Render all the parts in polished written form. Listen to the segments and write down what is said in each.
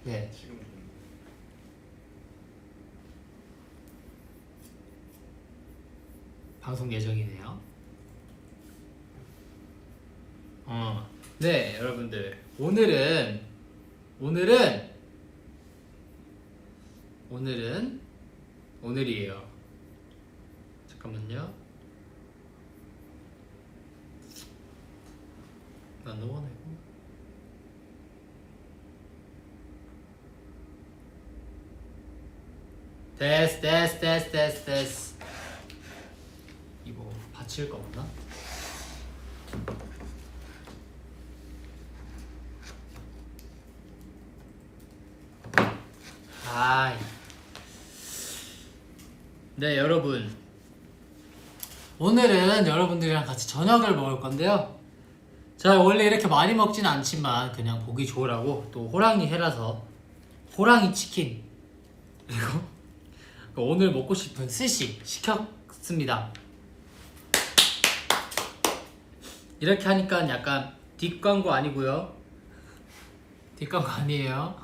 네. 지금 방송 예정이네요. 네, 여러분들. 오늘이에요. 잠깐만요. 나 너무하네. 됐어. 이거 받칠 거 없나? 아이. 네, 여러분. 오늘은 여러분들이랑 같이 저녁을 먹을 건데요. 제가 원래 이렇게 많이 먹진 않지만 그냥 보기 좋으라고 또 호랑이 해라서 호랑이 치킨 그리고 오늘 먹고 싶은 스시 시켰습니다. 이렇게 하니까 약간 뒷광고 아니고요. 뒷광고 아니에요.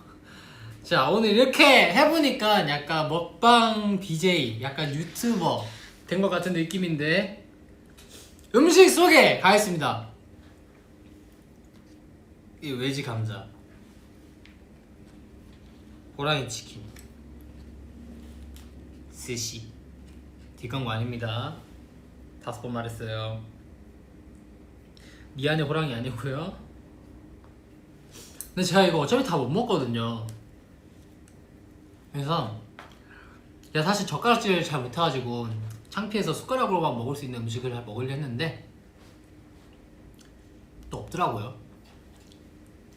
자, 오늘 이렇게 해보니까 약간 먹방 BJ, 약간 유튜버 된 것 같은 느낌인데 음식 소개 가겠습니다. 이 외지 감자, 호랑이 치킨, 스시. 뒷광고 아닙니다. 5번 말했어요. 미안해 호랑이 아니고요. 근데 제가 이거 어차피 다 못 먹거든요. 그래서 제가 사실 젓가락질을 잘 못해가지고 창피해서 숟가락으로만 먹을 수 있는 음식을 먹으려 했는데 또 없더라고요.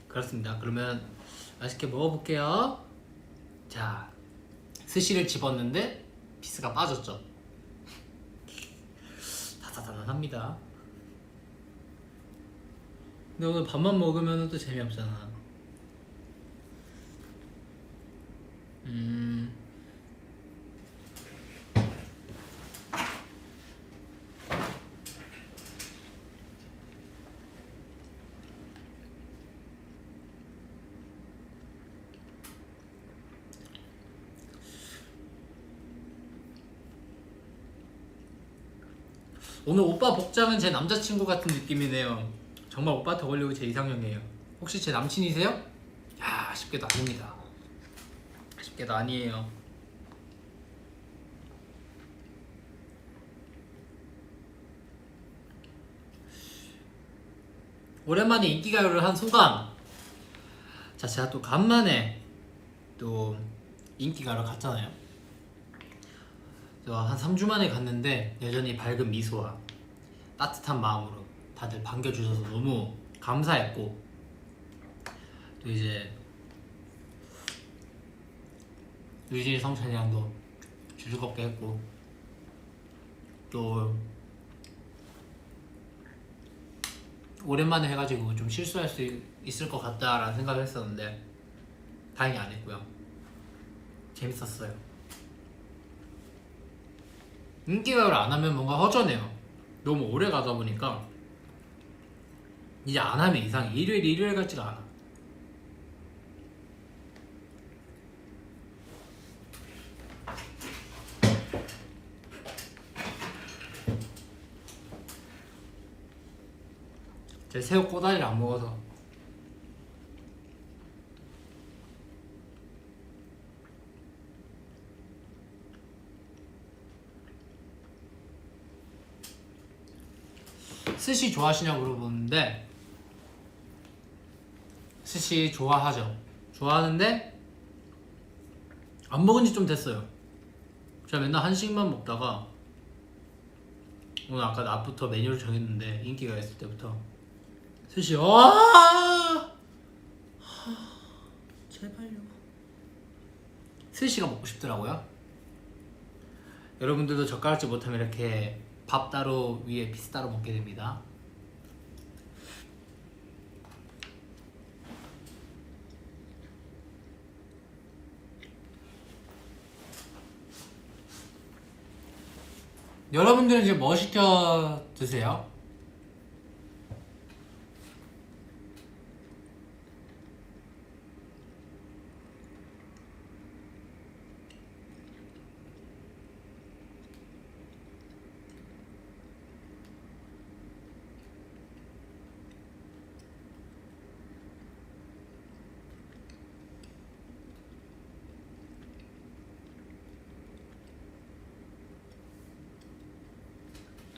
그렇습니다. 그러면 맛있게 먹어볼게요. 자, 스시를 집었는데 피스가 빠졌죠. 다다다다합니다. 근데 오늘 밥만 먹으면 또 재미없잖아. 오늘 오빠 복장은 제 남자친구 같은 느낌이네요. 정말 오빠한테 어울리고 제 이상형이에요. 혹시 제 남친이세요? 야, 아쉽게도 아닙니다. 아쉽게도 아니에요. 오랜만에 인기가요를 한 소감. 자, 제가 또 간만에 또 인기가요를 갔잖아요. 한 3주 만에 갔는데 여전히 밝은 미소와 따뜻한 마음으로 다들 반겨주셔서 너무 감사했고, 또 이제 유진이 성찬이랑도 즐겁게 했고, 또 오랜만에 해가지고 좀 실수할 수 있을 것 같다라는 생각을 했었는데 다행히 안 했고요. 재밌었어요. 인기가요를 안 하면 뭔가 허전해요. 너무 오래 가다 보니까 이제 안 하면 이상해. 일요일 같지가 않아. 제 새우 꼬다리를 안 먹어서. 스시 좋아하시냐고 물어보는데 스시 좋아하죠. 좋아하는데 안 먹은 지 좀 됐어요. 제가 맨날 한식만 먹다가 오늘 아까 낮부터 메뉴를 정했는데 인기가 있을 때부터 스시 제발요. 스시가 먹고 싶더라고요. 여러분들도 젓가락질 못하면 이렇게 밥 따로 위에 피스 따로 먹게 됩니다. 여러분들은 지금 뭐 시켜 드세요?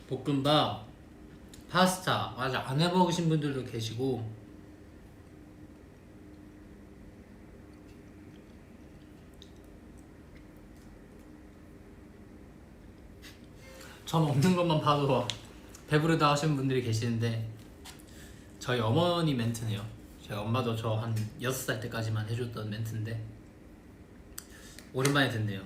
볶음밥, 파스타 아직 안 해먹으신 분들도 계시고, 저 먹는 것만 봐도 배부르다 하시는 분들이 계시는데, 저희 어머니 멘트네요. 저희 엄마도 저 한 6살 때까지만 해줬던 멘트인데 오랜만에 듣네요.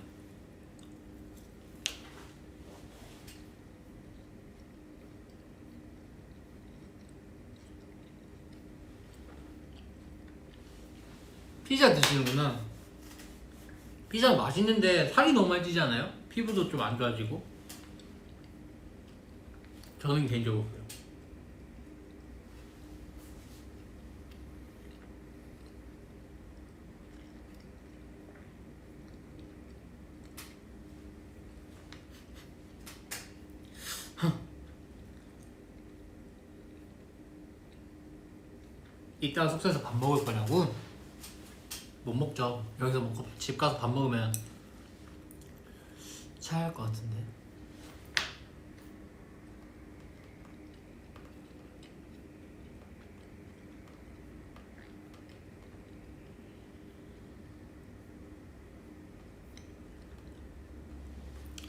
피자 드시는구나. 피자 맛있는데 살이 너무 많이 찌지 않아요? 피부도 좀 안 좋아지고. 저는 개인적으로 그래요. 이따가 숙소에서 밥 먹을 거냐고? 못 먹죠. 여기서 먹고 집 가서 밥 먹으면 체할 것 같은데.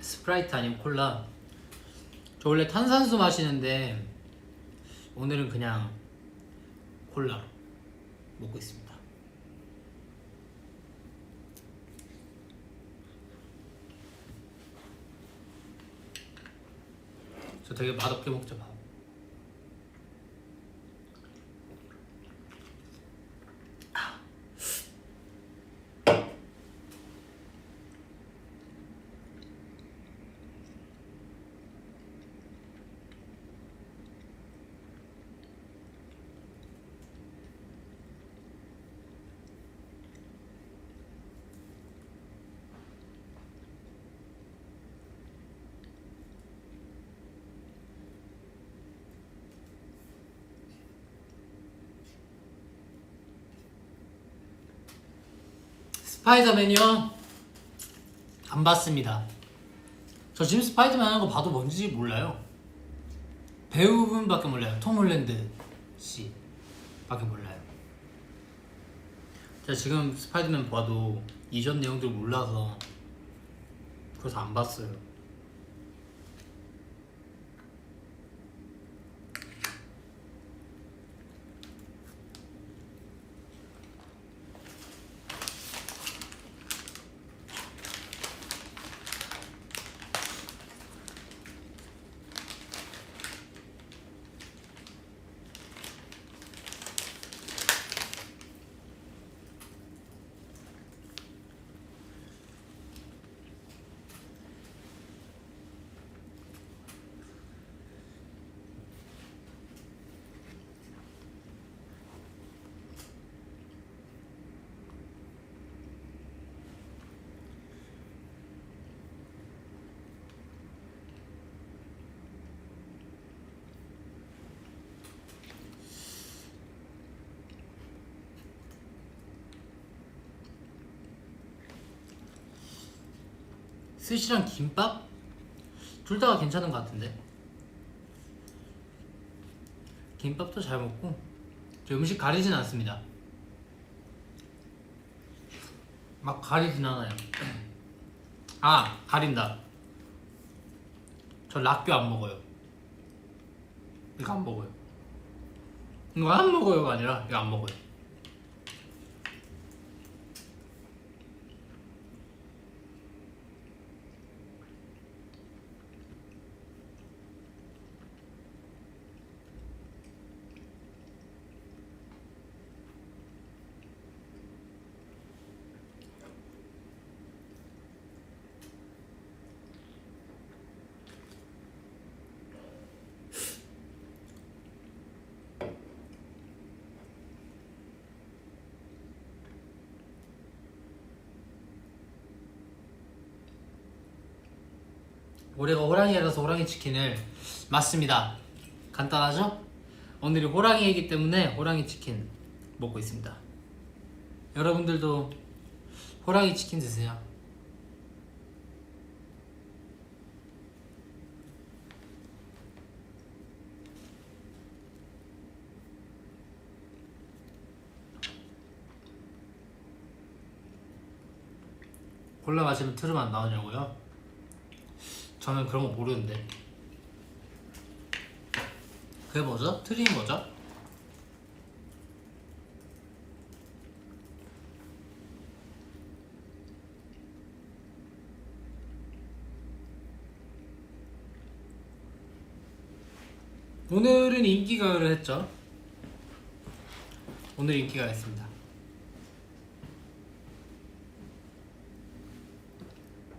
스프라이트 아니면 콜라. 저 원래 탄산수 마시는데 오늘은 그냥 콜라 먹고 있습니다. 저 되게 맛없게 먹죠 밥. 스파이더맨이요? 안 봤습니다. 저 지금 스파이더맨 하는 거 봐도 뭔지 몰라요. 배우분밖에 몰라요. 톰 홀랜드 씨 밖에 몰라요. 제가 지금 스파이더맨 봐도 이전 내용들 몰라서 그래서 안 봤어요. 스시랑 김밥? 둘 다가 괜찮은 것 같은데. 김밥도 잘 먹고. 저 음식 가리진 않습니다. 막 가리진 않아요. 아, 가린다. 저 락교 안 먹어요. 이거 안 먹어요. 이거 안 먹어요가 아니라 이거 안 먹어요. 올해가 호랑이라서 호랑이 치킨을 맞습니다. 간단하죠? 오늘이 호랑이이기 때문에 호랑이 치킨 먹고 있습니다. 여러분들도 호랑이 치킨 드세요. 콜라 마시면 트름 안 나오냐고요? 저는 그런 거 모르는데. 그게 뭐죠? 트림이 뭐죠? 오늘은 인기가요를 했죠. 오늘 인기가 했습니다.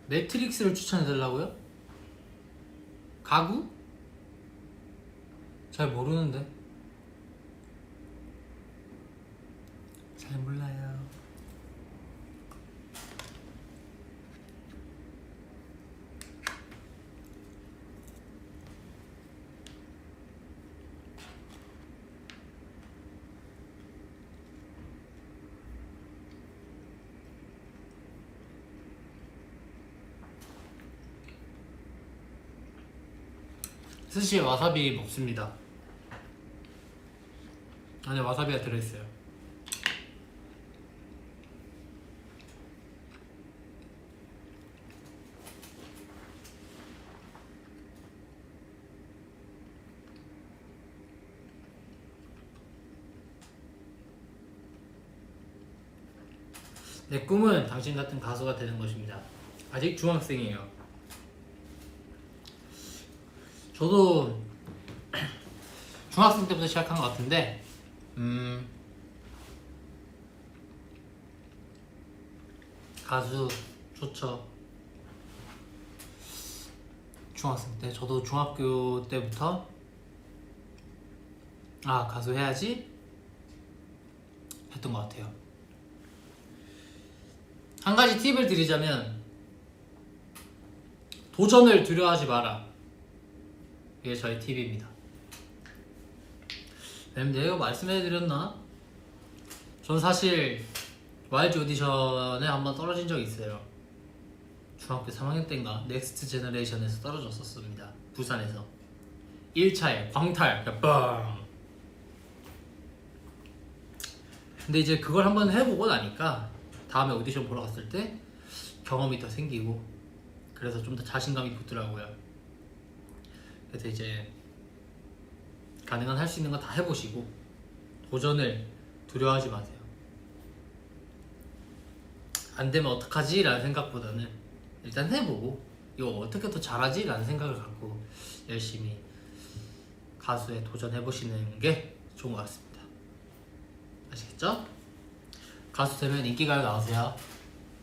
넷플릭스를 추천해달라고요? 가구? 잘 모르는데. 잘 몰라요. 스시에 와사비 먹습니다. 안에 와사비가 들어있어요. 내 꿈은 당신 같은 가수가 되는 것입니다. 아직 중학생이에요. 저도 중학생 때부터 시작한 것 같은데 가수 좋죠. 중학생 때 저도 중학교 때부터 가수 해야지 했던 것 같아요. 한 가지 팁을 드리자면 도전을 두려워하지 마라. 이게 저의 팁입니다. 내가 말씀해드렸나? 전 사실 YG 오디션에 한번 떨어진 적이 있어요. 중학교 3학년 때인가 넥스트 제너레이션에서 떨어졌었습니다. 부산에서 1차에 광탈 빵. 근데 이제 그걸 한번 해보고 나니까 다음에 오디션 보러 갔을 때 경험이 더 생기고 그래서 좀 더 자신감이 붙더라고요. 그래서 이제 가능한 할 수 있는 거 다 해보시고 도전을 두려워하지 마세요. 안 되면 어떡하지? 라는 생각보다는 일단 해보고 이거 어떻게 더 잘하지? 라는 생각을 갖고 열심히 가수에 도전해보시는 게 좋은 것 같습니다. 아시겠죠? 가수 되면 인기가요 나오세요.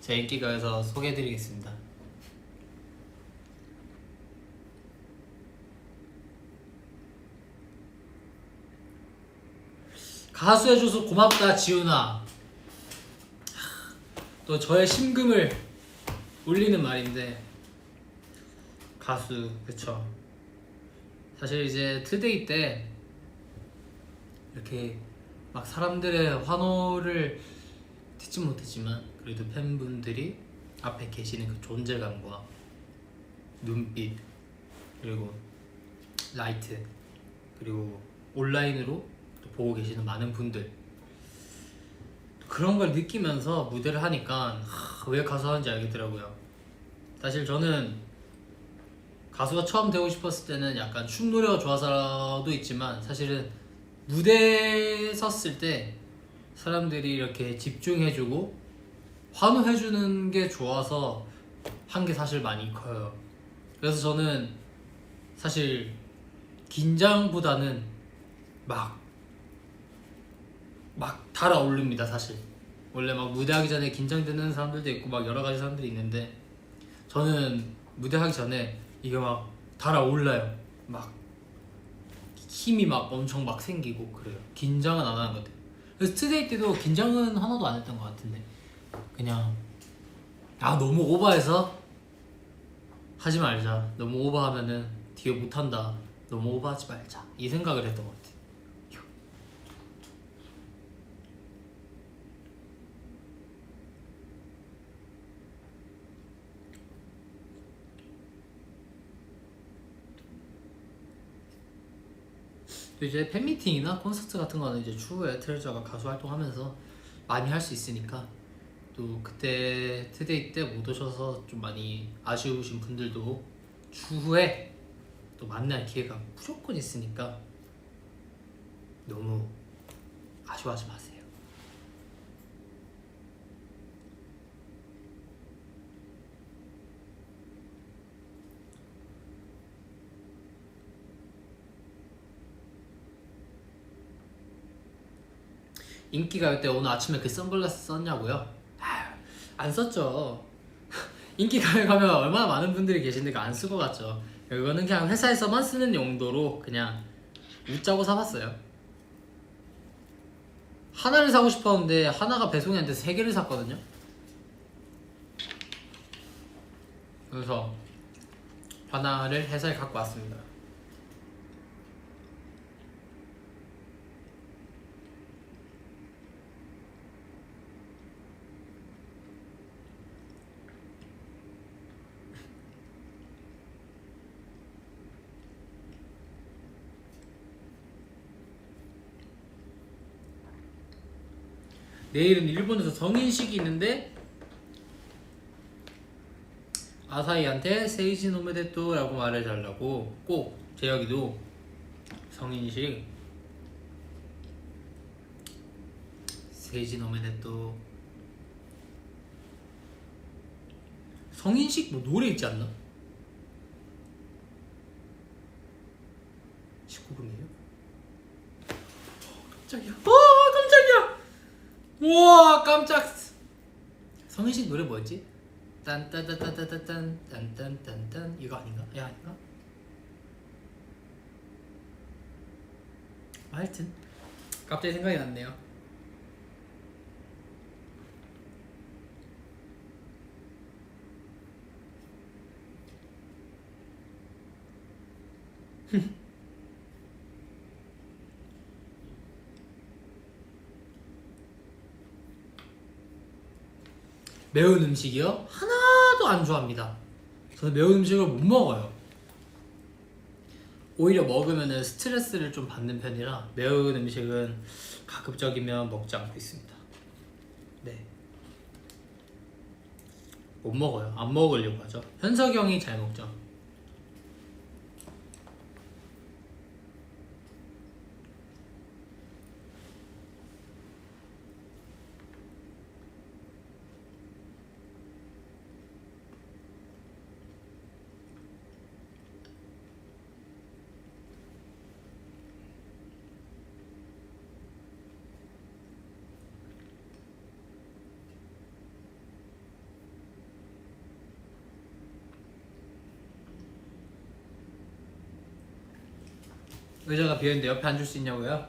제 인기가요에서 소개해드리겠습니다. 가수 해줘서 고맙다 지훈아. 또 저의 심금을 울리는 말인데 가수 그쵸. 사실 이제 투데이 때 이렇게 막 사람들의 환호를 듣지 못했지만 그래도 팬분들이 앞에 계시는 그 존재감과 눈빛 그리고 라이트 그리고 온라인으로 또 보고 계시는 많은 분들 그런 걸 느끼면서 무대를 하니까 왜 가수 하는지 알겠더라고요. 사실 저는 가수가 처음 되고 싶었을 때는 약간 춤 노래가 좋아서도 있지만 사실은 무대에 섰을 때 사람들이 이렇게 집중해주고 환호해주는 게 좋아서 한 게 사실 많이 커요. 그래서 저는 사실 긴장보다는 막 달아오릅니다. 사실 원래 막 무대하기 전에 긴장되는 사람들도 있고 막 여러 가지 사람들이 있는데 저는 무대하기 전에 이게 막 달아올라요. 막 힘이 막 엄청 막 생기고 그래요. 긴장은 안 하는 것 같아요. 그래서 투데이 때도 긴장은 하나도 안 했던 것 같은데 그냥 너무 오버해서 하지 말자. 너무 오버하면은 뒤에 못한다. 너무 오버하지 말자. 이 생각을 했던 것 같아요. 또 이제 팬미팅이나 콘서트 같은 거는 이제 추후에 트레저가 가수 활동하면서 많이 할 수 있으니까 또 그때 투데이 때 못 오셔서 좀 많이 아쉬우신 분들도 추후에 또 만날 기회가 무조건 있으니까 너무 아쉬워하지 마세요. 인기가요 때 오늘 아침에 그 선글라스 썼냐고요? 아유, 안 썼죠. 인기가요 가면 얼마나 많은 분들이 계신데 안 쓰고 갔죠. 이거는 그냥 회사에서만 쓰는 용도로 그냥 웃자고 사봤어요. 하나를 사고 싶었는데 하나가 배송이 안 돼서 3개를 샀거든요. 그래서 하나를 회사에 갖고 왔습니다. 내일은 일본에서 성인식이 있는데 아사히한테 세이지 노메데또 라고 말해달라고 꼭 재혁이도 성인식 세이지 노메데또 성인식 뭐 노래 있지 않나? 19금이에요? 깜짝이야. 깜짝이야. 우와 깜짝. 성인식 노래 뭐였지? 딴따따따따딴 딴딴딴딴 이거 아닌가? 야 아닌가? 하여튼 갑자기 생각이 났네요. 매운 음식이요? 하나도 안 좋아합니다. 저는 매운 음식을 못 먹어요. 오히려 먹으면 스트레스를 좀 받는 편이라 매운 음식은 가급적이면 먹지 않고 있습니다. 네. 못 먹어요. 안 먹으려고 하죠. 현석이 형이 잘 먹죠. 의자가 비어있는데 옆에 앉을 수 있냐고요?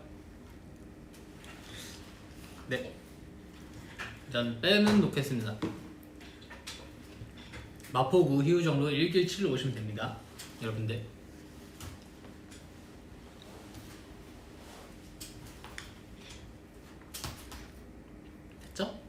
네. 일단 빼는 놓겠습니다. 마포구 희우정로 1길7로 오시면 됩니다. 여러분들. 됐죠?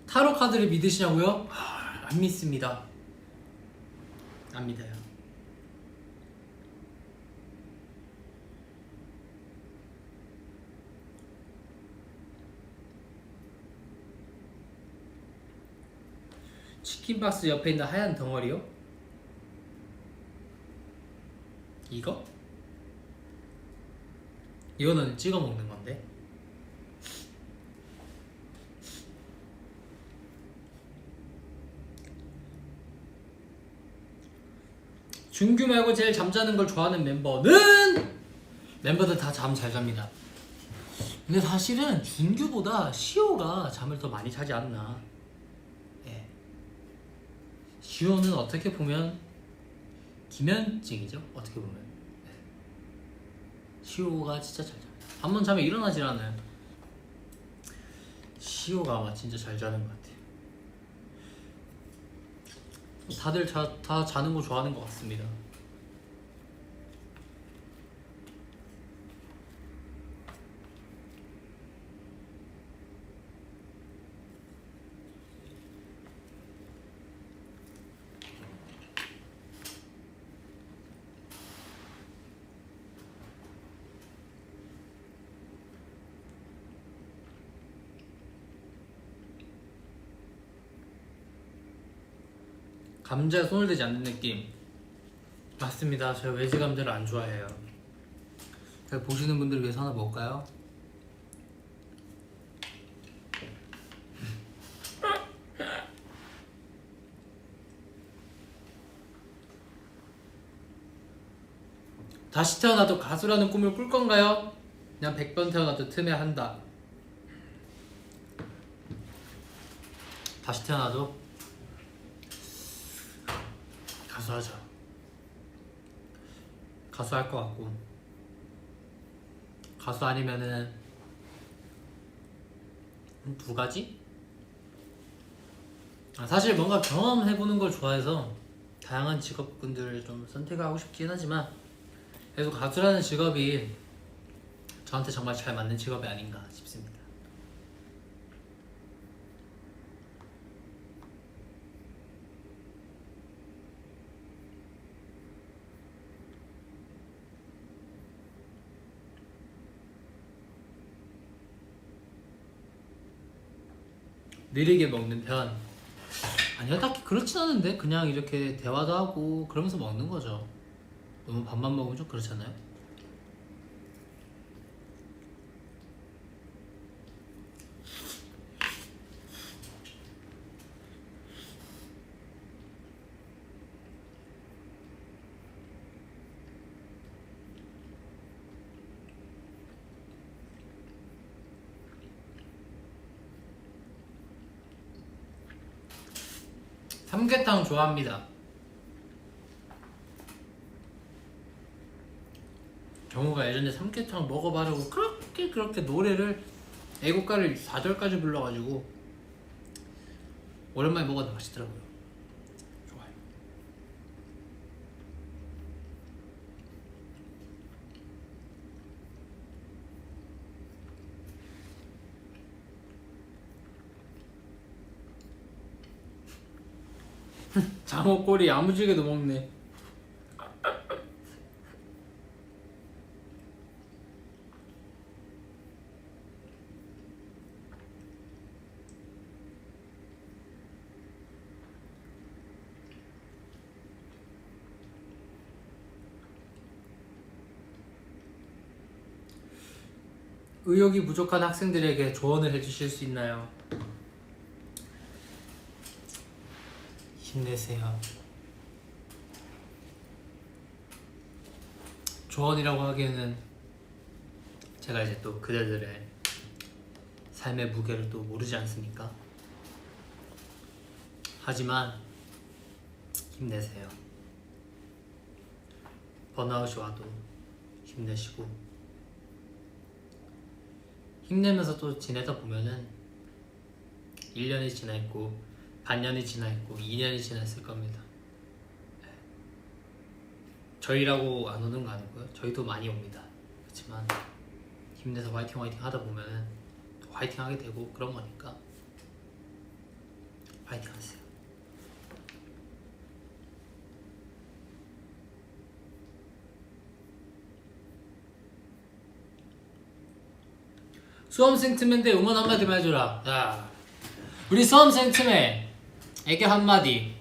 타로 카드를 믿으시냐고요? 안 믿습니다. 안 믿어요. 치킨박스 옆에 있는 하얀 덩어리요? 이거? 이거는 찍어 먹는 건데. 준규 말고 제일 잠자는 걸 좋아하는 멤버는? 멤버들 다 잠 잘 잡니다. 근데 사실은 준규보다 시호가 잠을 더 많이 자지 않나. 예. 시호는 어떻게 보면 기면증이죠. 어떻게 보면. 예. 시호가 진짜 잘 잡니다. 한번 자면 일어나질 않아요. 시호가 아마 진짜 잘 자는 것 같아요. 다들 다 자는 거 좋아하는 것 같습니다. 감자에 손을 대지 않는 느낌. 맞습니다. 제가 외지 감자를 안 좋아해요. 보시는 분들을 위해서 하나 먹을까요? 다시 태어나도 가수라는 꿈을 꿀 건가요? 그냥 100번 태어나도 틈에 한다. 다시 태어나도 가수 하죠. 가수 할 것 같고, 가수 아니면은 두 가지? 사실 뭔가 경험해보는 걸 좋아해서 다양한 직업군들을 좀 선택하고 싶긴 하지만, 그래도 가수라는 직업이 저한테 정말 잘 맞는 직업이 아닌가 싶습니다. 느리게 먹는 편? 아니요, 딱히 그렇진 않은데 그냥 이렇게 대화도 하고 그러면서 먹는 거죠. 너무 밥만 먹으면 좀 그렇잖아요. 삼계탕 좋아합니다. 경호가 예전에 삼계탕 먹어봐라고 그렇게 노래를 애국가를 4절까지 불러가지고 오랜만에 먹었는데 맛있더라고요. 좋아요. 장어 꼬리 야무지게도 먹네. 의욕이 부족한 학생들에게 조언을 해주실 수 있나요? 힘내세요. 조언이라고 하기에는 제가 이제 또 그대들의 삶의 무게를 또 모르지 않습니까? 하지만 힘내세요. 번아웃이 와도 힘내시고, 힘내면서 또 지내다 보면은 1년이 지나 있고 반년이 지나 있고 2년이 지나 있을 겁니다. 저희라고 안 오는 거 아니고요. 저희도 많이 옵니다. 그렇지만 힘내서 화이팅 하다 보면은 또 화이팅 하게 되고 그런 거니까 화이팅 하세요. 수험생 틈인데 응원 한마디만 해줘라. 자, 우리 수험생 틈에 애교 한마디.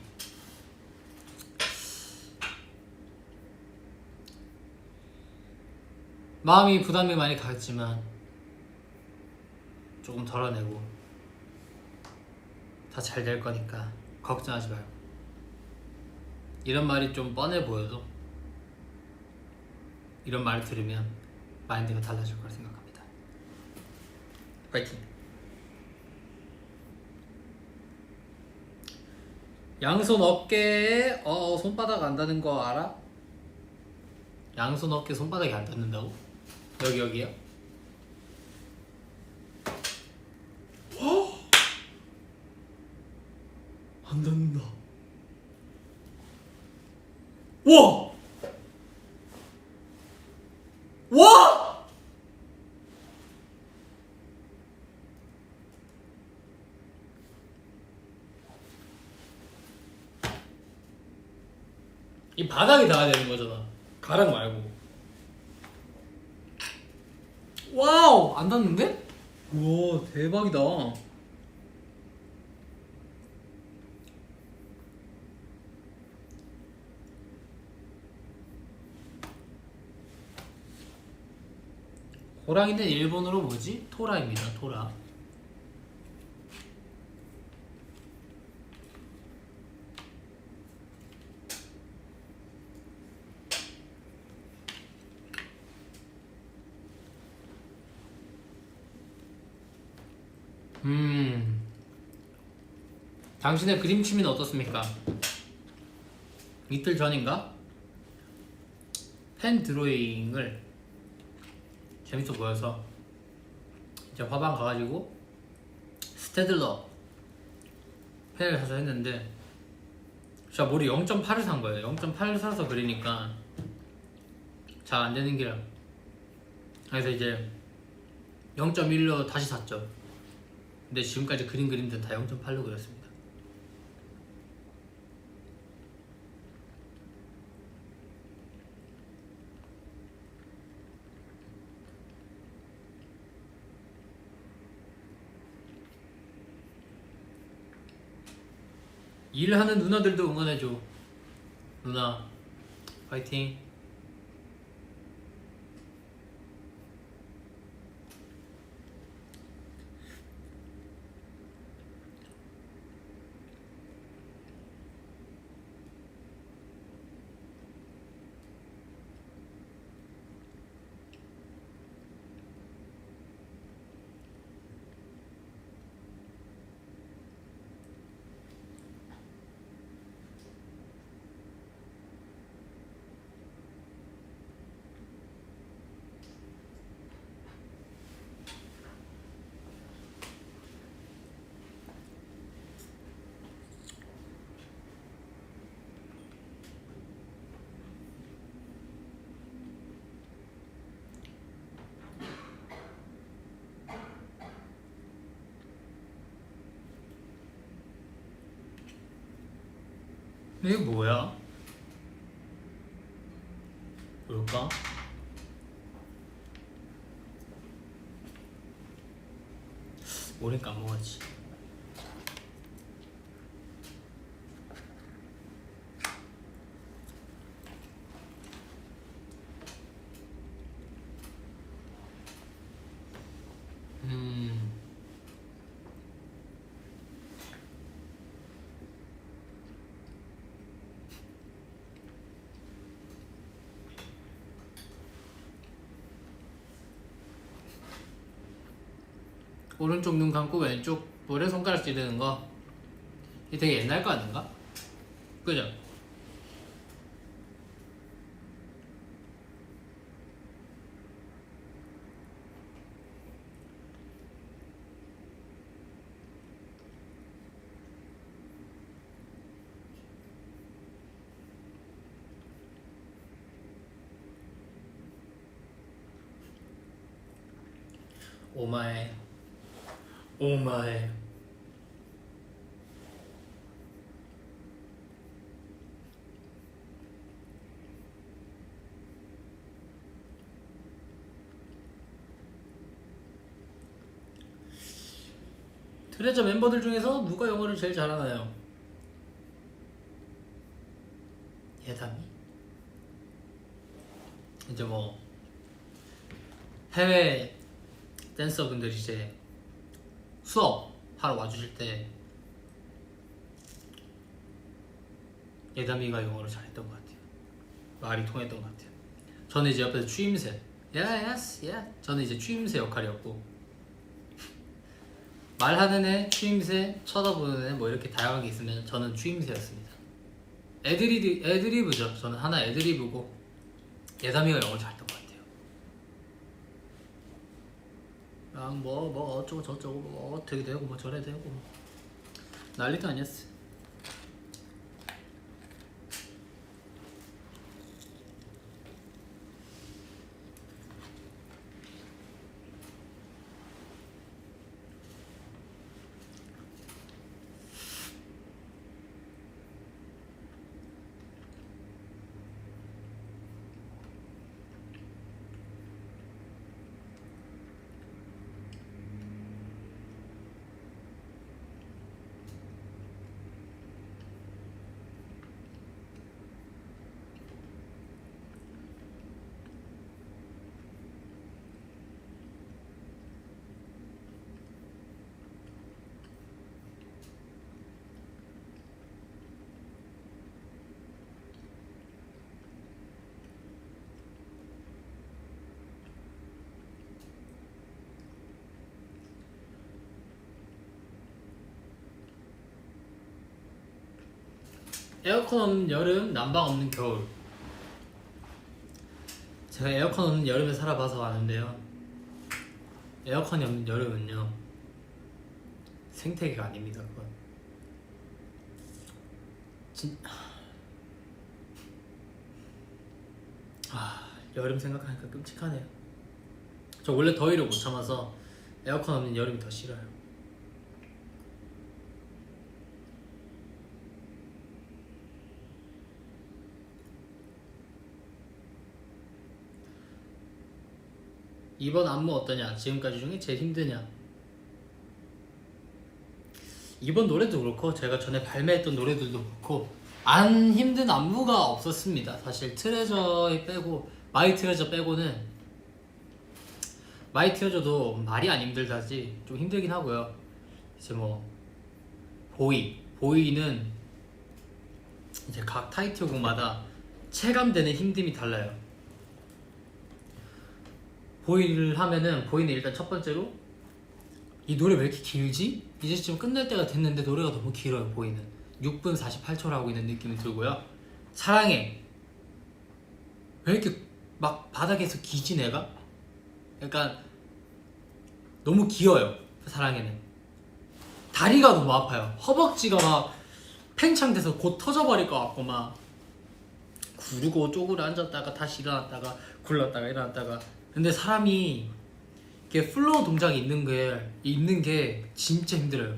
마음이 부담이 많이 가겠지만 조금 덜어내고 다 잘 될 거니까 걱정하지 말고. 이런 말이 좀 뻔해 보여도 이런 말을 들으면 마인드가 달라질 거라 생각합니다. 파이팅! 양손 어깨에 손바닥 안 닿는 거 알아? 양손 어깨 손바닥이 안 닿는다고? 여기요? 안 닿는다. 와! 와! 이 바닥에 닿아야 되는 거잖아. 가락 말고. 와우! 안 닿는데? 우와, 대박이다. 호랑이는 일본어로 뭐지? 토라입니다. 토라. 당신의 그림 취미는 어떻습니까? 이틀 전인가? 펜 드로잉을 재밌어 보여서 이제 화방 가가지고 스테들러 펜을 사서 했는데 제가 머리 0.8을 산 거예요. 0.8을 사서 그리니까 잘 안 되는 기라. 그래서 이제 0.1로 다시 샀죠. 근데 지금까지 그린 그림들 다 0.8로 그렸습니다. 일하는 누나들도 응원해줘. 누나 파이팅. 이게 뭐야? 뭘까? 모르니까 안 먹었지. 오른쪽 눈 감고 왼쪽 모래 손가락 찌르는 거. 이게 되게 옛날 거 아닌가? 그죠? 오마에 오마에 트레저 멤버들 중에서 누가 영어를 제일 잘하나요? 예담이? 이제 뭐 해외 댄서분들이 이제 수업 하러 와주실 때 예담이가 영어를 잘했던 것 같아요. 말이 통했던 것 같아요. 저는 이제 옆에서 추임새 저는 이제 추임새 역할이었고 말하는 애, 추임새, 쳐다보는 애 뭐 이렇게 다양하게 있으면 저는 추임새였습니다. 애드리브죠. 저는 하나 애드리브고 예담이가 영어를 잘했던 것 같아요. 뭐 어쩌고 저쩌고 뭐 어떻게 되고 뭐 저래 되고 뭐 난리도 아니었어. 에어컨 없는 여름, 난방 없는 겨울. 제가 에어컨 없는 여름에 살아봐서 아는데요, 에어컨이 없는 여름은요 생태계가 아닙니다. 그건 여름 생각하니까 끔찍하네요. 저 원래 더위를 못 참아서 에어컨 없는 여름이 더 싫어요. 이번 안무 어떠냐? 지금까지 중에 제일 힘드냐? 이번 노래도 그렇고 제가 전에 발매했던 노래들도 그렇고 안 힘든 안무가 없었습니다. 사실 트레저 빼고, 마이 트레저 빼고는, 마이 트레저도 말이 안 힘들다지 좀 힘들긴 하고요. 이제 뭐 보이는 이제 각 타이틀곡마다 체감되는 힘듦이 달라요. 보이를 하면은, 보이는 일단 첫 번째로 이 노래 왜 이렇게 길지? 이제 지금 끝날 때가 됐는데 노래가 너무 길어요. 보이는 6분 48초를 하고 있는 느낌이 들고요. 사랑해, 왜 이렇게 막 바닥에서 기지 내가? 약간 너무 기어요. 사랑해는 다리가 너무 아파요. 허벅지가 막 팽창돼서 곧 터져버릴 것 같고, 막 구르고 쪼그려 앉았다가 다시 일어났다가 굴렀다가 일어났다가. 근데 사람이 이게 플로우 동작이 있는 게 진짜 힘들어요.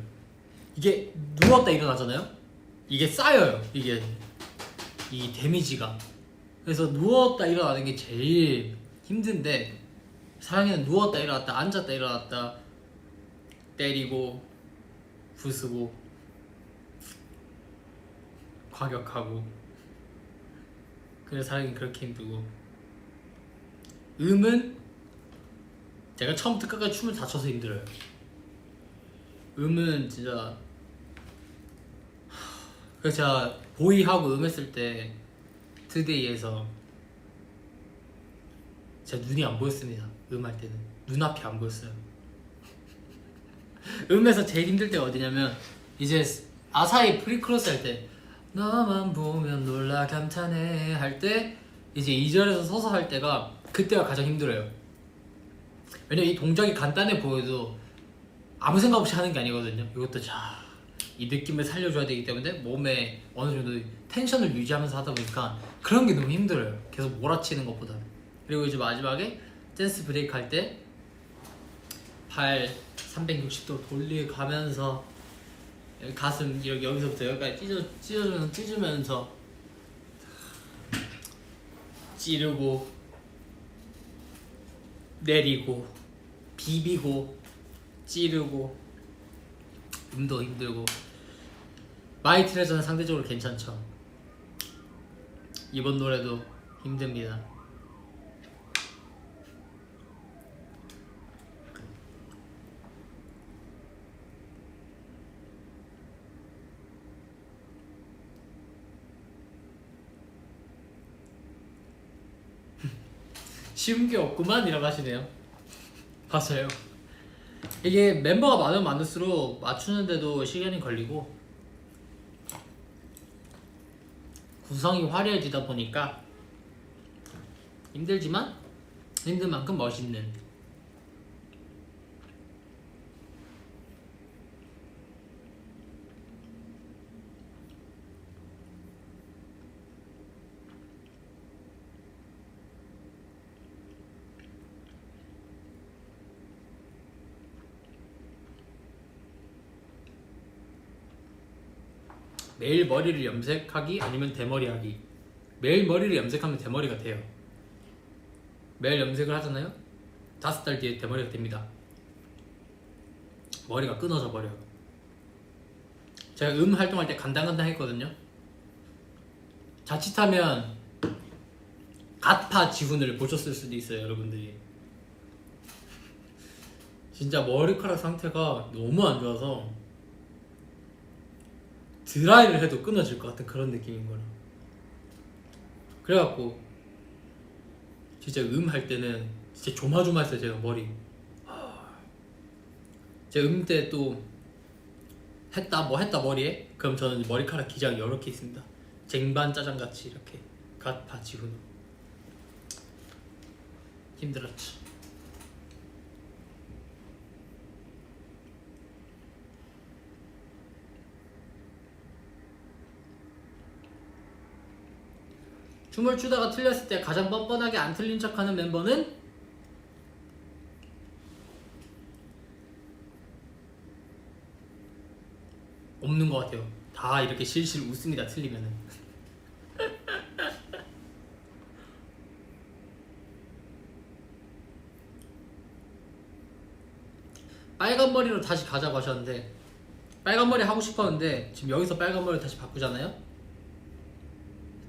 이게 누웠다 일어나잖아요? 이게 쌓여요. 이게 이 데미지가. 그래서 누웠다 일어나는 게 제일 힘든데, 사랑에는 누웠다 일어났다 앉았다 일어났다 때리고 부수고 과격하고, 그래서 사랑이 그렇게 힘들고, 음은 제가 처음부터 끝까지 춤을 다 춰서 힘들어요. 음은 진짜, 그래서 제가 보이하고 음 했을 때 투데이에서 제가 눈이 안 보였습니다. 음 할 때는 눈앞이 안 보였어요. 음에서 제일 힘들 때가 어디냐면, 이제 아사히 프리크로스 할 때 너만 보면 놀라 감탄해 할 때, 이제 2절에서 서서 할 때가, 그때가 가장 힘들어요. 왜냐면 이 동작이 간단해 보여도 아무 생각 없이 하는 게 아니거든요. 이것도 이 느낌을 살려줘야 되기 때문에 몸에 어느 정도 텐션을 유지하면서 하다 보니까 그런 게 너무 힘들어요. 계속 몰아치는 것보다. 그리고 이제 마지막에 댄스 브레이크 할 때 발 360도 돌려가면서 가슴 여기서부터 여기까지 찢으면서 찌르고 내리고 비비고 찌르고, 음도 힘들고. 마이 트레저는 상대적으로 괜찮죠. 이번 노래도 힘듭니다. 쉬운 게 없구만 이라고 하시네요. 맞아요. 이게 멤버가 많으면 많을수록 맞추는데도 시간이 걸리고 구성이 화려해지다 보니까 힘들지만 힘든 만큼 멋있는. 매일 머리를 염색하기 아니면 대머리 하기. 매일 머리를 염색하면 대머리가 돼요. 매일 염색을 하잖아요? 5달 뒤에 대머리가 됩니다. 머리가 끊어져 버려요. 제가 활동할 때 간당간당 했거든요. 자칫하면 갓파 지훈을 보셨을 수도 있어요, 여러분들이. 진짜 머리카락 상태가 너무 안 좋아서 드라이를 해도 끊어질 것 같은 그런 느낌인 거라. 그래갖고 진짜 할 때는 진짜 조마조마했어요. 제가 머리. 제가 때 또 했다 머리에, 그럼 저는 머리카락 기장이 이렇게 있습니다. 쟁반 짜장같이 이렇게 갓 바지고 힘들었지. 춤을 추다가 틀렸을 때 가장 뻔뻔하게 안 틀린 척하는 멤버는? 없는 것 같아요. 다 이렇게 실실 웃습니다, 틀리면은. 빨간 머리로 다시 가자고 하셨는데, 빨간 머리 하고 싶었는데 지금 여기서 빨간 머리 다시 바꾸잖아요?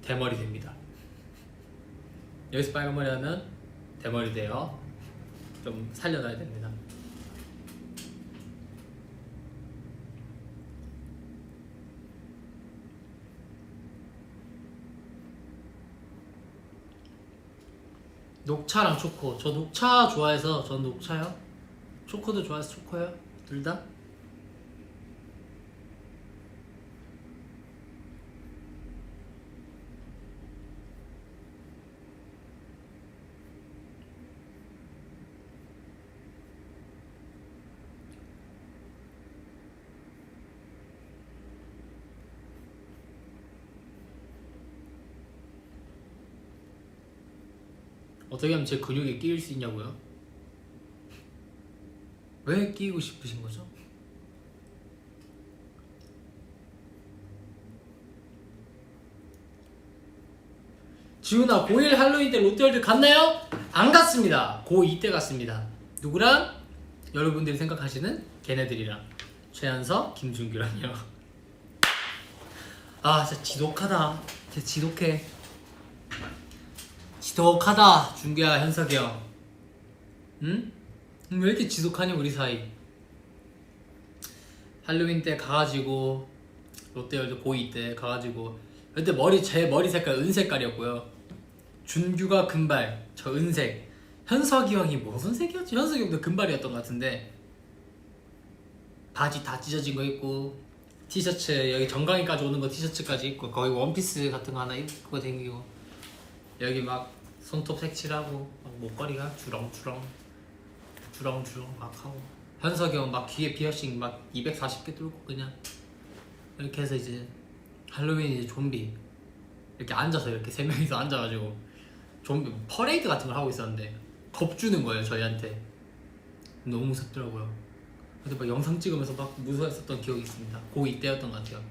대머리 됩니다. 여기서 빨간 머리 하면 대머리 돼요. 좀 살려놔야 됩니다. 녹차랑 초코. 저 녹차 좋아해서 전 녹차요. 초코도 좋아해서 초코요. 둘 다. 어떻게 하면 제 근육에 끼일 수 있냐고요? 왜 끼고 싶으신 거죠? 지훈아, 고1 할로윈 때 롯데월드 갔나요? 안 갔습니다. 고2 때 갔습니다. 누구랑? 여러분들이 생각하시는 걔네들이랑. 최연석, 김준규랑요. 아, 진짜 지독하다. 진짜 지독해. 지독하다, 준규야, 현석이 형. 응? 왜 이렇게 지독하냐, 우리 사이. 할로윈 때 가가지고, 롯데월드 고2 때 가가지고, 그때 제 머리 색깔 은색깔이었고요. 준규가 금발, 저 은색. 현석이 형이 무슨 색이었지? 현석이 형도 금발이었던 것 같은데, 바지 다 찢어진 거 입고, 티셔츠, 여기 정강이까지 오는 거 티셔츠까지 입고, 거기 원피스 같은 거 하나 입고 다니고, 여기 막 손톱 색칠하고, 막 목걸이가 주렁주렁 막 하고, 현석이 형 막 귀에 피어싱 막 240개 뚫고 그냥 이렇게 해서 이제 할로윈 이제 좀비 이렇게 앉아서 이렇게 세 명이서 앉아가지고 좀비 퍼레이드 같은 걸 하고 있었는데 겁주는 거예요, 저희한테. 너무 무섭더라고요. 근데 막 영상 찍으면서 막 무서워했었던 기억이 있습니다. 고2 때였던 것 같아요.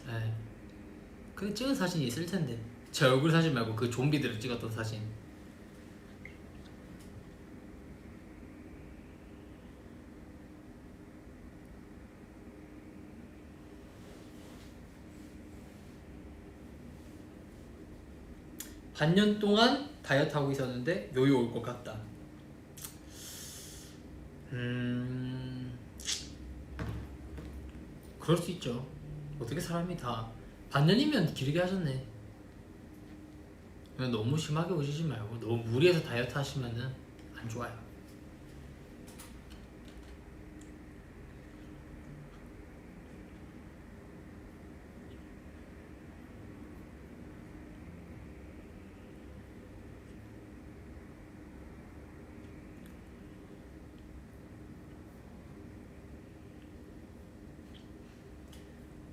에이. 근데 찍은 사진이 있을 텐데, 제 얼굴 사진 말고 그 좀비들을 찍었던 사진. 반년 동안 다이어트 하고 있었는데 요요 올 것 같다. 그럴 수 있죠. 어떻게 사람이 다 반년이면 길게 하셨네. 그냥 너무 심하게 오시지 말고 너무 무리해서 다이어트 하시면은 안 좋아요.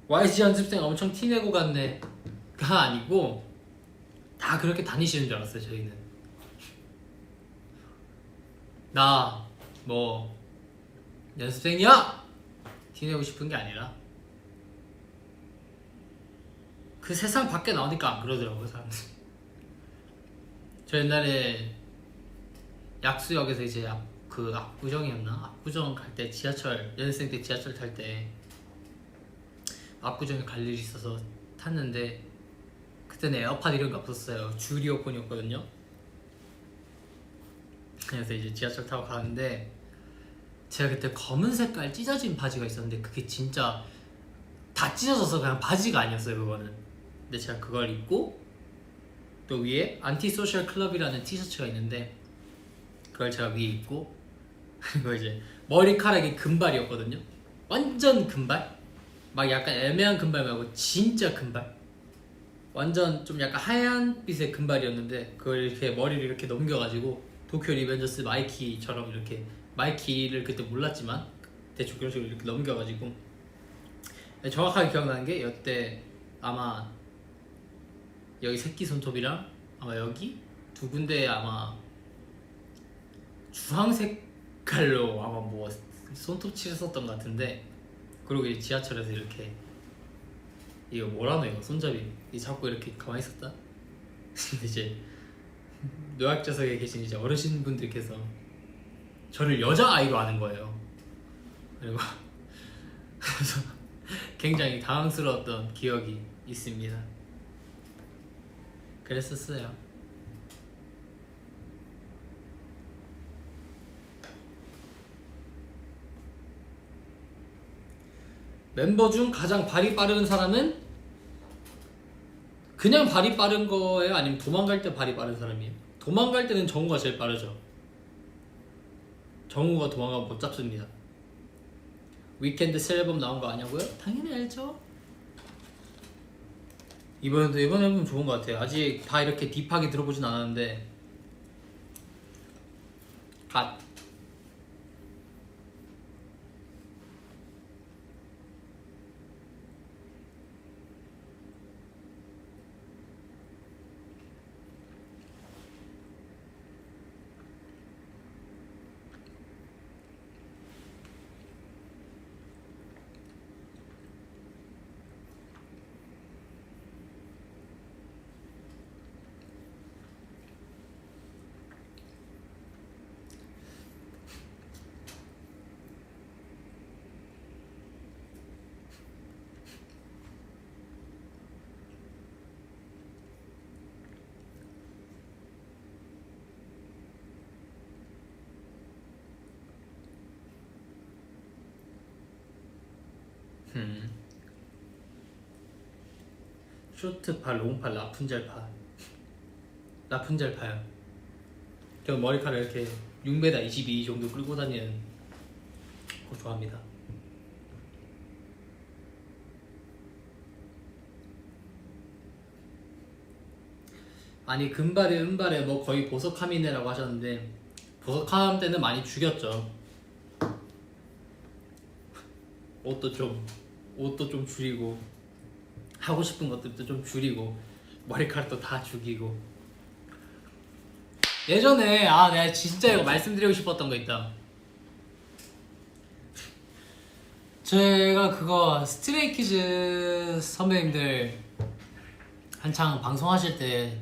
YG 연습생 엄청 티내고 갔네가 아니고 다 그렇게 다니시는 줄 알았어요. 저희는 나 뭐 연습생이야! 티내고 싶은 게 아니라 그 세상 밖에 나오니까 안 그러더라고요, 사람들. 저 옛날에 약수역에서 이제 그 압구정이었나? 압구정 갈 때 지하철, 연습생 때 지하철 탈 때 압구정에 갈 일이 있어서 탔는데 그때는 에어팟 이런 거 없었어요. 줄 이어폰이었거든요. 그래서 이제 지하철 타고 가는데 제가 그때 검은 색깔 찢어진 바지가 있었는데 그게 진짜 다 찢어져서 그냥 바지가 아니었어요, 그거는. 근데 제가 그걸 입고 또 위에 안티소셜 클럽이라는 티셔츠가 있는데 그걸 제가 위에 입고 그리고 이제 머리카락이 금발이었거든요. 완전 금발? 막 약간 애매한 금발 말고 진짜 금발, 완전 좀 약간 하얀 빛의 금발이었는데 그걸 이렇게 머리를 이렇게 넘겨가지고 도쿄 리벤져스 마이키처럼 이렇게, 마이키를 그때 몰랐지만 대충 그런 식으로 이렇게 넘겨가지고, 정확하게 기억나는 게 이때 아마 여기 새끼 손톱이랑 아마 여기 두 군데 아마 주황 색깔로 아마 뭐 손톱 칠했었던 것 같은데, 그리고 이제 지하철에서 이렇게 이거 뭐라노 이거 손잡이 이 잡고 이렇게 가만히 있었다. 근데 이제 노약자석에 계신 이제 어르신분들께서 저를 여자아이로 아는 거예요. 그리고 그래서 굉장히 당황스러웠던 기억이 있습니다. 그랬었어요. 멤버 중 가장 발이 빠른 사람은 그냥 발이 빠른 거예요? 아니면 도망갈 때 발이 빠른 사람이에요? 도망갈 때는 정우가 제일 빠르죠. 정우가 도망가면 못 잡습니다. 위켄드 새 앨범 나온 거 아냐고요? 당연히 알죠. 이번 앨범 좋은 것 같아요. 아직 다 이렇게 딥하게 들어보진 않았는데 갓. 쇼트파, 롱파, 라푼젤파. 라푼젤파요. 저 머리카락 이렇게 6m 22 정도 끌고 다니는 거 좋아합니다. 아니 금발에 은발에 뭐 거의 보석함이네라고 하셨는데, 보석함 때는 많이 죽였죠. 옷도 좀 줄이고, 하고 싶은 것들도 좀 줄이고, 머리카락도 다 죽이고. 예전에 내가 진짜 이거 말씀드리고 싶었던 거 있다. 제가 그거 스트레이키즈 선배님들 한창 방송하실 때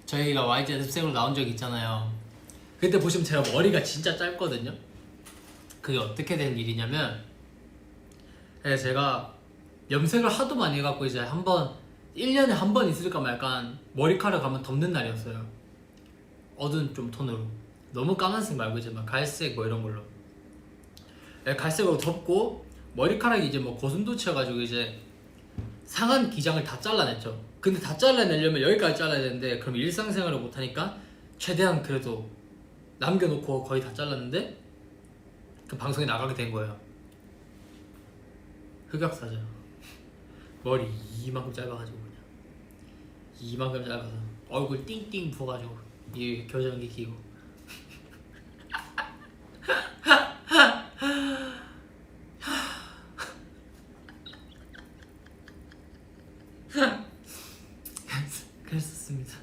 저희가 YG 연습생으로 나온 적 있잖아요. 그때 보시면 제가 머리가 진짜 짧거든요. 그게 어떻게 된 일이냐면, 제가 염색을 하도 많이 해갖고 이제 1년에 한 번 있을까 말까 머리카락 한번 덮는 날이었어요. 어두운 좀 톤으로, 너무 까만색 말고 이제 막 갈색 뭐 이런 걸로 갈색으로 덮고, 머리카락이 이제 뭐 고슴도 치여가지고 이제 상한 기장을 다 잘라냈죠. 근데 다 잘라내려면 여기까지 잘라야 되는데, 그럼 일상생활을 못하니까 최대한 그래도 남겨놓고 거의 다 잘랐는데 그 방송에 나가게 된 거예요. 흑역사죠. 머리 이만큼 짧아가지고, 그냥 이만큼 짧아서 얼굴 띵띵 부어가지고 이 교정기 끼고. 그랬었습니다.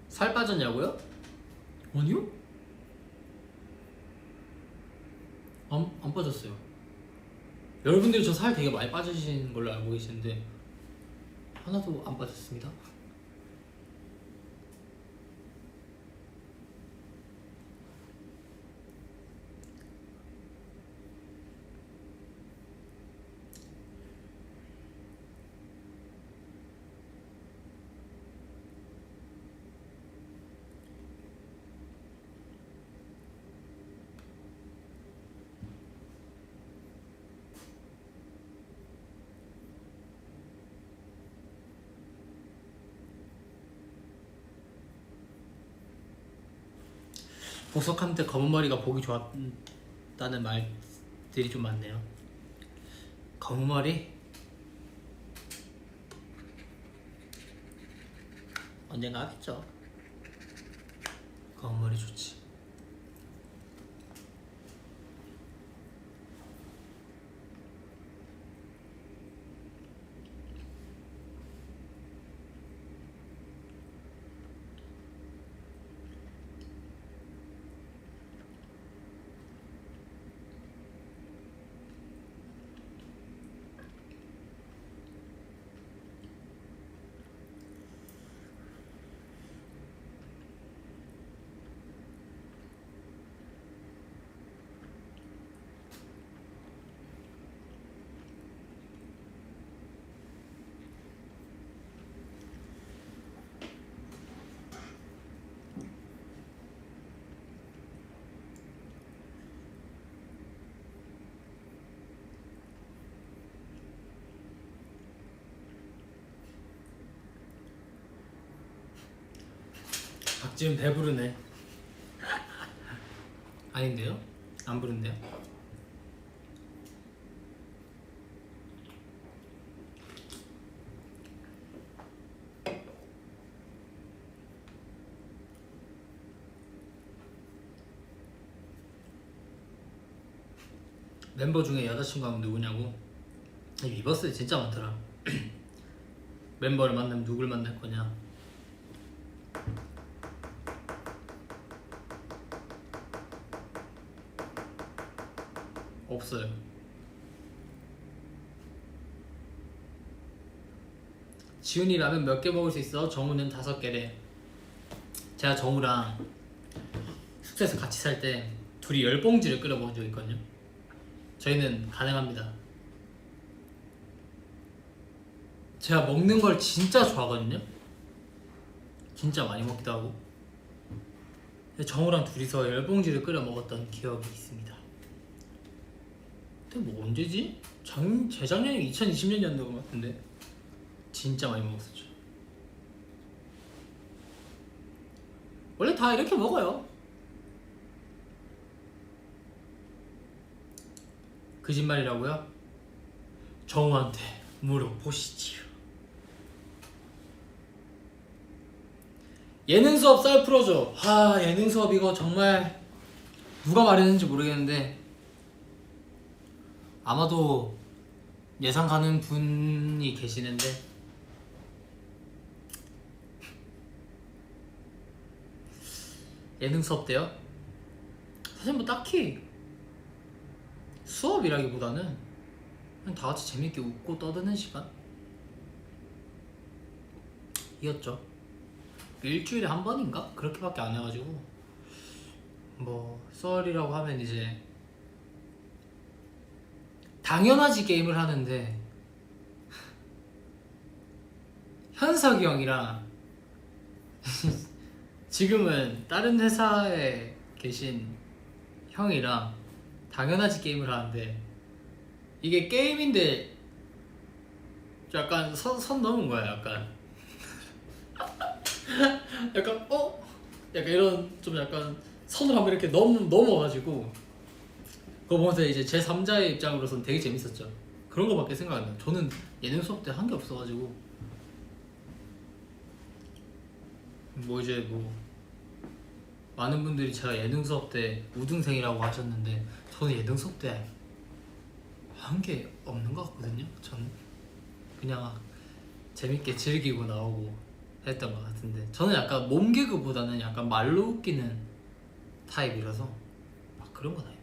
살 빠졌냐고요? 아니요? 안 빠졌어요. 여러분들이 저 살 되게 많이 빠지신 걸로 알고 계시는데 하나도 안 빠졌습니다. 보석한테 검은 머리가 보기 좋았다는 말들이 좀 많네요. 검은 머리? 언젠가 하겠죠. 검은 머리 좋지. 박지훈 배부르네. 아닌데요? 안 부른데요? 멤버 중에 여자친구하면 누구냐고? 위버스에 진짜 많더라. 멤버를 만나면 누굴 만날 거냐? 없어요. 지훈이 라면 몇 개 먹을 수 있어? 정우는 5개래. 제가 정우랑 숙소에서 같이 살 때 둘이 10봉지를 끓여 먹은 적이 있거든요. 저희는 가능합니다. 제가 먹는 걸 진짜 좋아하거든요. 진짜 많이 먹기도 하고. 정우랑 둘이서 10봉지를 끓여 먹었던 기억이 있습니다. 그때 뭐 언제지? 재작년이 2020년이었던 것 같은데 진짜 많이 먹었었죠. 원래 다 이렇게 먹어요. 거짓말이라고요? 정우한테 물어보시지요. 예능 수업 쌀 풀어줘. 예능 수업 이거 정말 누가 말했는지 모르겠는데 아마도 예상 가는 분이 계시는데 예능 수업 때요? 사실 뭐 딱히 수업이라기보다는 그냥 다 같이 재밌게 웃고 떠드는 시간? 이었죠. 일주일에 한 번인가? 그렇게밖에 안 해가지고 뭐 썰이라고 하면 이제 당연하지 게임을 하는데 현석이 형이랑 지금은 다른 회사에 계신 형이랑 당연하지 게임을 하는데 이게 게임인데 약간 선 넘은 거야. 약간 약간 약간 이런 좀 약간 선을 한번 이렇게 넘어가지고 그거 보면서 이제 제 3자의 입장으로서는 되게 재밌었죠. 그런 거밖에 생각 안 나요. 저는 예능 수업 때 한 게 없어가지고 뭐 이제 뭐 많은 분들이 제가 예능 수업 때 우등생이라고 하셨는데 저는 예능 수업 때 한 게 없는 것 같거든요. 저는 그냥 재밌게 즐기고 나오고 했던 것 같은데 저는 약간 몸 개그보다는 약간 말로 웃기는 타입이라서 막 그런 건 아닙니다.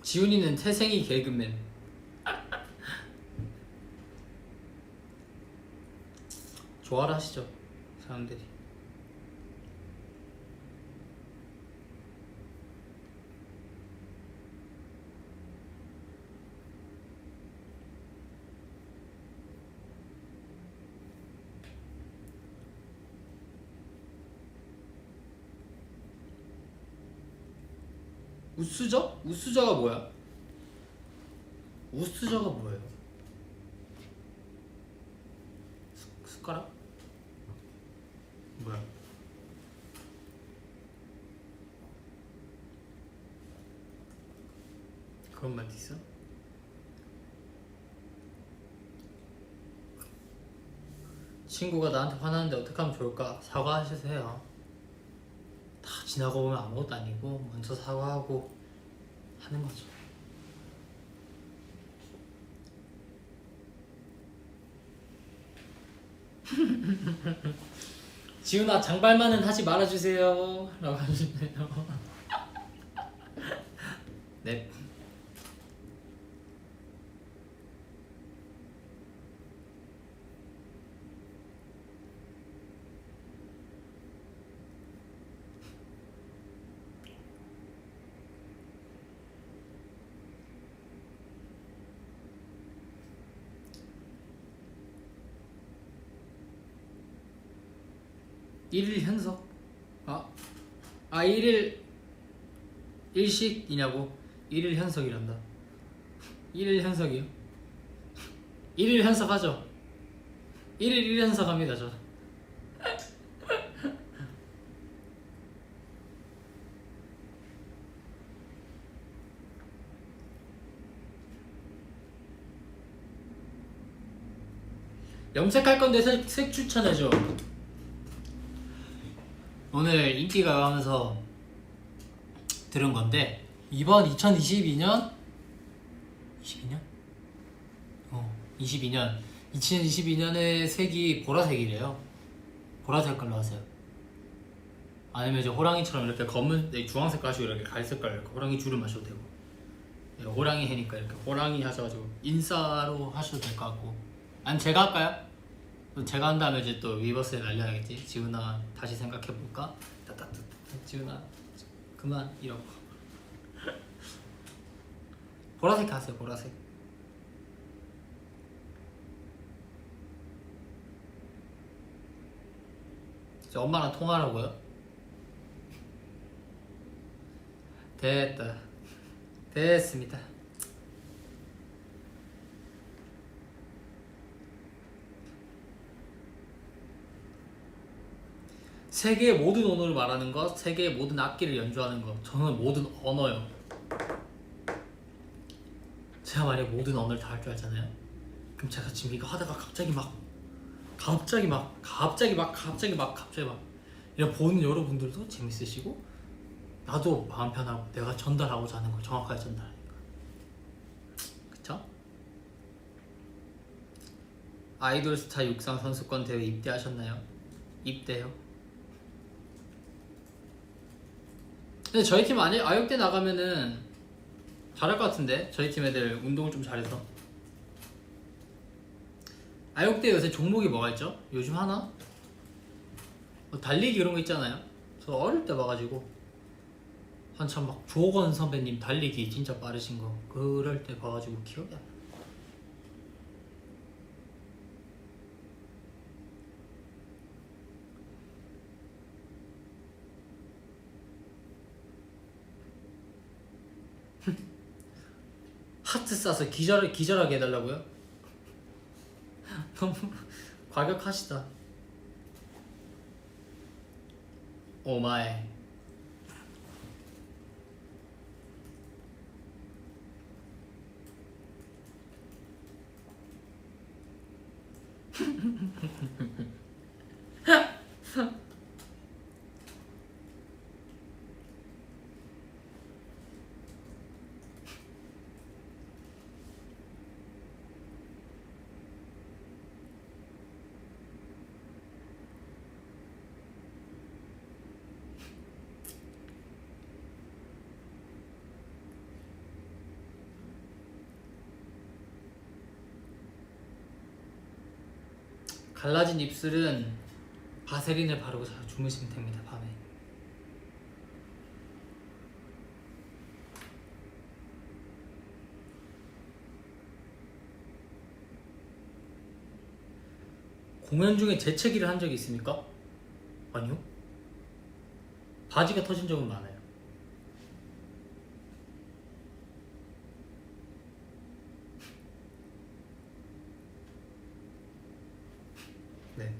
지훈이는 태생이 개그맨. 좋아라 하시죠 사람들이. 우수저? 우수저가 뭐야? 우수저가 뭐예요? 숟가락? 뭐야? 그런 말 있어? 친구가 나한테 화나는데 어떻게 하면 좋을까? 사과하셔서 다 지나고 보면 아무것도 아니고 먼저 사과하고 하는 거죠. 지훈아 장발만은 하지 말아주세요 라고 하시네요. 네. 일일 현석? 일일 일식이냐고? 일일 현석이란다. 일일 현석이요? 일일 현석하죠? 일일 일현석 합니다 저. 염색할 건데 색 추천해줘. 오늘 인기가요 하면서 들은 건데 이번 2022년 22년? 22년 2022년의 색이 보라색이래요. 보라색 깔로 하세요. 아니면 이제 호랑이처럼 이렇게 검은 주황색 가시고 이렇게 갈색깔 이렇게 호랑이 줄을 마셔도 되고, 호랑이 해니까 이렇게 호랑이 하셔가지고 인싸로 하셔도 될 것 같고, 아니면 제가 할까요? 제가 한 다음에 이제 또 위버스에 날려야겠지. 지훈아 다시 생각해볼까? 지훈아 그만 이러고. 보라색 하세요. 보라색. 이제 엄마랑 통화하라고요? 됐다. 됐습니다. 세계의 모든 언어를 말하는 것, 세계의 모든 악기를 연주하는 것. 저는 모든 언어요. 제가 만약에 모든 언어를 다 할 줄 알잖아요. 그럼 제가 지금 이거 하다가 갑자기 막 이런 보는 여러분들도 재밌으시고 나도 마음 편하고 내가 전달하고자 하는 걸 정확하게 전달하니까. 그쵸? 아이돌 스타 육상 선수권 대회 입대하셨나요? 입대요. 근데 저희 팀 아역대 나가면은 잘할 것 같은데. 저희 팀 애들 운동을 좀 잘해서. 아역대 요새 종목이 뭐가 있죠? 요즘 하나? 뭐 달리기 이런 거 있잖아요. 저 어릴 때 봐가지고 한참 막 조건 선배님 달리기 진짜 빠르신 거 그럴 때 봐가지고 기억이 안 나. 하트 싸서 기절하게 해달라고요? 너무 과격하시다. 오마이. 갈라진 입술은 바세린을 바르고 잘 주무시면 됩니다. 밤에. 공연 중에 재채기를 한 적이 있습니까? 아니요. 바지가 터진 적은 많아요.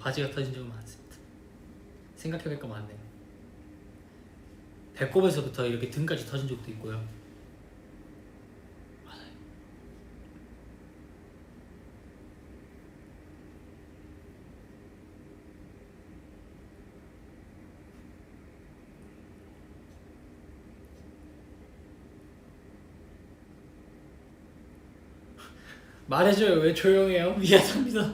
바지가 터진 적은 많습니다. 생각해보니까 많네요. 배꼽에서부터 이렇게 등까지 터진 적도 있고요. 말해줘요. 왜 조용해요? 미안합니다.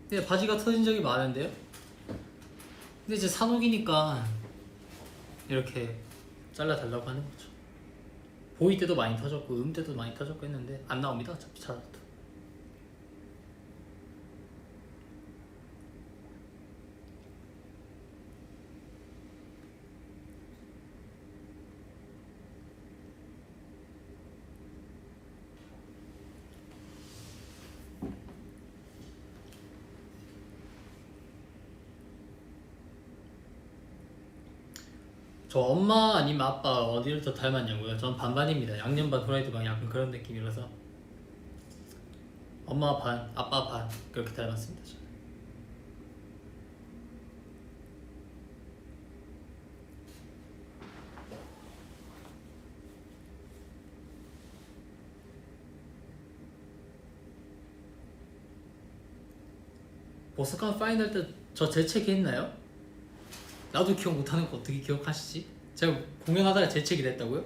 근데 바지가 터진 적이 많은데요? 근데 이제 산옥이니까 이렇게 잘라달라고 하는 거죠. 보이 때도 많이 터졌고 음 때도 많이 터졌고 했는데 안 나옵니다. 어차피 찾아도. 저 엄마 아니면 아빠 어디를 더 닮았냐고요? 전 반반입니다. 양념 반 후라이드 반 약간 그런 느낌이라서 엄마 반, 아빠 반 그렇게 닮았습니다. 저는. 보스칸 파이널 때 저 재채기 했나요? 나도 기억 못하는 거 어떻게 기억하시지? 제가 공연하다가 재채기 됐다고요?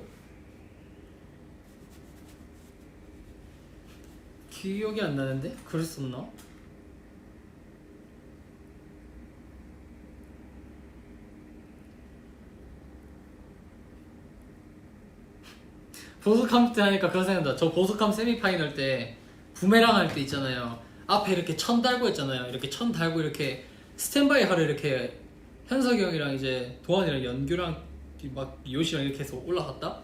기억이 안 나는데? 그랬었나? 보스캄 때 하니까 그런 생각난다. 저 보스캄 세미파이널 때 부메랑 할 때 있잖아요. 앞에 이렇게 천 달고 있잖아요. 이렇게 천 달고 이렇게 스탠바이 하러 이렇게 현석이 형이랑 이제 도환이랑 연규랑 막 요시랑 이렇게 해서 올라갔다?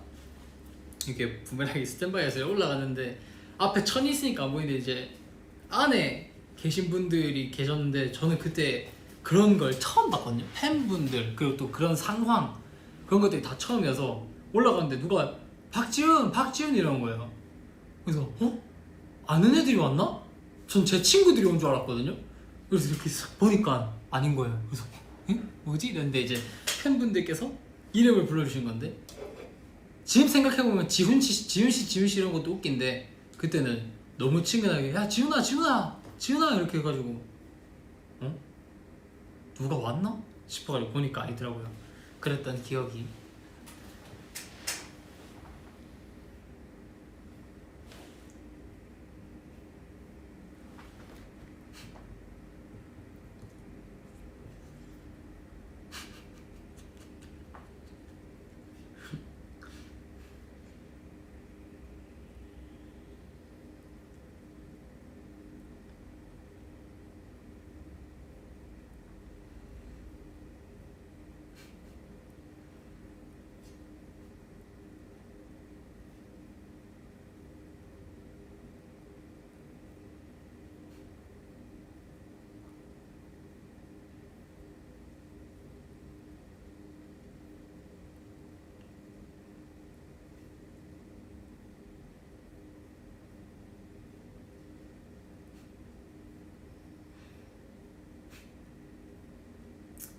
이렇게 부메랑이 스탠바이에서 올라갔는데 앞에 천이 있으니까 안 보이는데 이제 안에 계신 분들이 계셨는데 저는 그때 그런 걸 처음 봤거든요. 팬분들 그리고 또 그런 상황 그런 것들이 다 처음이어서 올라갔는데 누가 박지훈 이런 거예요. 그래서 아는 애들이 왔나? 전 제 친구들이 온 줄 알았거든요. 그래서 이렇게 싹 보니까 아닌 거예요. 그래서 뭐지? 이랬는데 이제 팬분들께서 이름을 불러주신 건데 지금 생각해보면 지훈씨 이런 것도 웃긴데 그때는 너무 친근하게 야 지훈아 이렇게 해가지고 누가 왔나? 싶어가지고 보니까 아니더라고요. 그랬던 기억이.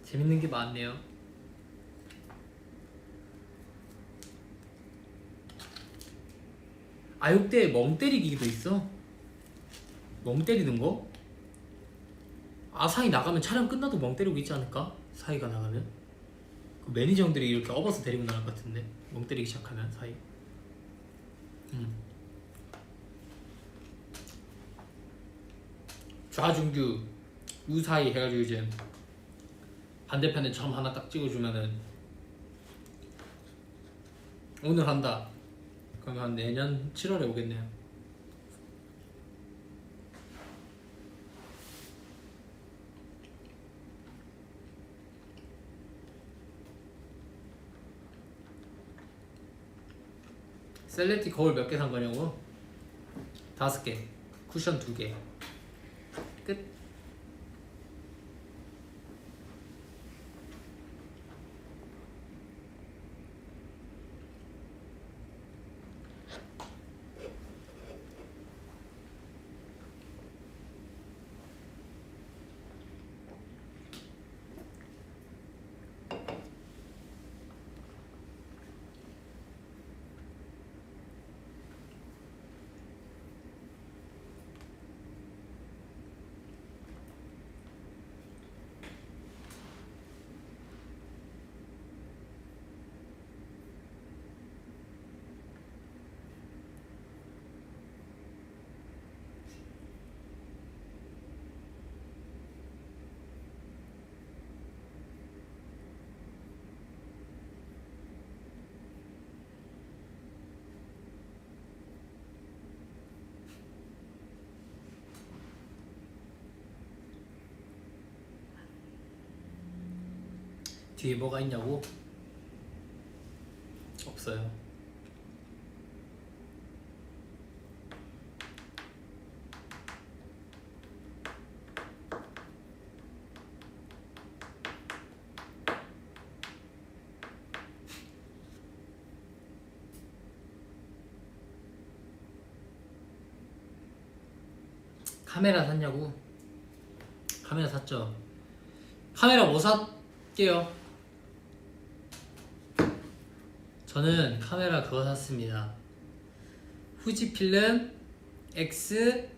재밌는 게 많네요. 아육대에 멍 때리기도 있어. 멍 때리는 거? 아사히 나가면 촬영 끝나도 멍 때리고 있지 않을까? 사이가 나가면 그 매니저 형들이 이렇게 업어서 데리고 나갈 것 같은데 멍 때리기 시작하면 사이. 좌중규 우사히 해가지고 이제 반대편에 점 하나 딱 찍어주면은 오늘 한다. 그러면 한 내년 7월에 오겠네요. 셀레티 거울 몇 개 산 거냐고? 5개. 쿠션 2개. 끝. 뒤에 뭐가 있냐고? 없어요. 카메라 샀냐고? 카메라 샀죠. 카메라 뭐 샀게요? 저는 카메라 그거 샀습니다. 후지필름 X10V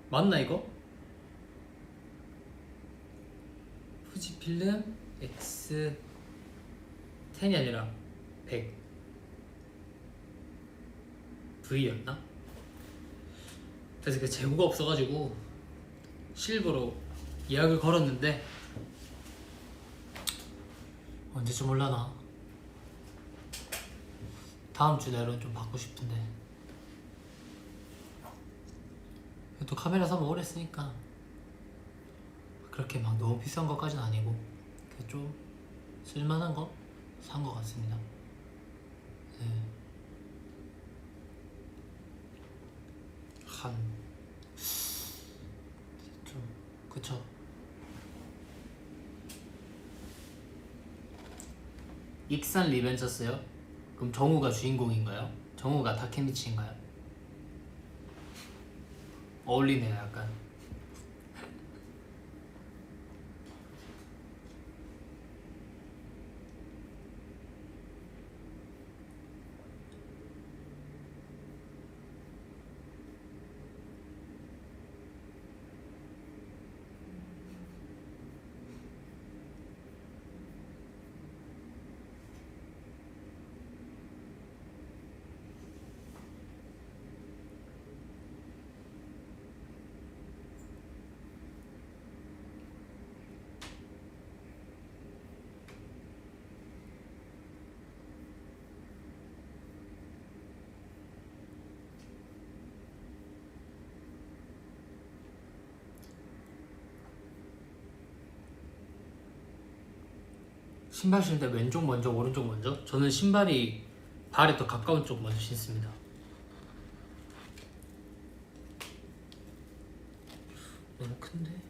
맞나 이거? 후지필름 X10이 아니라 100 V였나? 그래서 그 재고가 없어가지고 실버로 예약을 걸었는데 언제쯤 올라나? 다음 주 내로는 좀 받고 싶은데 또 카메라 사면 오래 쓰니까 그렇게 막 너무 비싼 것까지는 아니고 좀 쓸만한 거 산 것 같습니다. 네. 좀 그쵸. 익산 리벤졌어요? 그럼 정우가 주인공인가요? 정우가 다케미치인가요? 어울리네요 약간. 신발 신을 때 왼쪽 먼저 오른쪽 먼저? 저는 신발이 발에 더 가까운 쪽 먼저 신습니다. 너무 큰데?